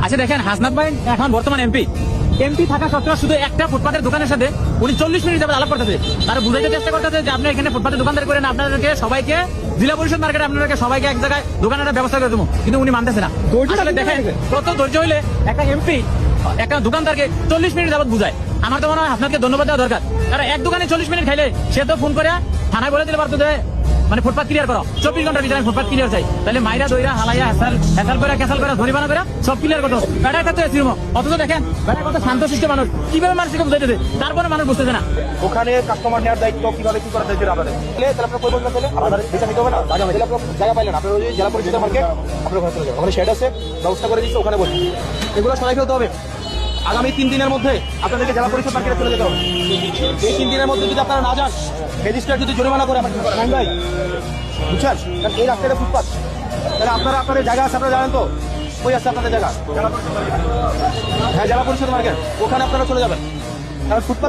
আচ্ছা দেখেন, হাসনাত ভাই এখন বর্তমান এমপি থাকা সত্ত্বেও শুধু একটা ফুটপাতের দোকানের সাথে উনি 40 মিনিট যাবে আলাপ করতেছে, তারা বুঝাইতে চেষ্টা করতেছে যে আপনি এখানে ফুটপাতের দোকানদারি করেন, আপনাদেরকে সবাইকে জেলা পরিষদ মার্কেটে আপনাদেরকে সবাইকে এক জায়গায় দোকানের ব্যবস্থা করে দেবো, কিন্তু উনি মানতেছে না। আসলে দেখেন কত ধৈর্য হইলে একটা এমপি একটা দোকানদারকে 40 মিনিট যাবত বুঝায়। আমার তো মনে হয় আপনাকে ধন্যবাদ দেওয়া দরকার, কারণ এক দোকানে 40 মিনিট খাইলে সে তো ফোন করে থানায় বলে দিলে পারতো যে মানে ফুটপাত ক্লিয়ার করো, 24 ঘন্টার ভিতরে ফুটপাত ক্লিয়ার চাই, তাহলে মাইরা দইরা হালাইয়া হেসাল করে ক্যাসাল করে ধরিবানা করে সব ক্লিয়ার করতো। বেটার থাকতো এসিরমো, অথচ দেখেন বেটা কত শান্ত শিষ্ট মানুষ, কিভাবে মানুষকে বুঝাইতেছে, তারপরে মানুষ বুঝতেছে না। ওখানে কাস্টমার নেওয়ার দায়িত্ব কিভাবে কি করার দায়িত্ব আপনাদের, তাহলে আপনার কই বলতে তাহলে আমাদের বিচার নিতে হবে না। তাহলে আপনার জায়গা পাইলেন, আপনার ওই জেলা পরিষদ মার্কেট আপনার ওখানে চলে যাবেন, ওখানে শেড আছে, ব্যবস্থা করে দিচ্ছে, ওখানে বসে এগুলো সবাই ফেলতে হবে। আগামী 3 দিনের মধ্যে আপনাদেরকে জেলা পরিষদ মার্কেটে চলে যেতে হবে। এই 3 দিনের মধ্যে যদি আপনারা না যান, ম্যাজিস্ট্রেট যদি জরিমানা করে আপনার ভাই বুঝছেন, কারণ এই রাস্তাটা ফুটপাত, তাহলে আপনারা আপনাদের জায়গা আছে, আপনারা জানেন তো কই আছে আপনাদের জায়গা? হ্যাঁ, জেলা পরিষদ মার্কেট, ওখানে আপনারা চলে যাবেন, কারণ ফুটপাত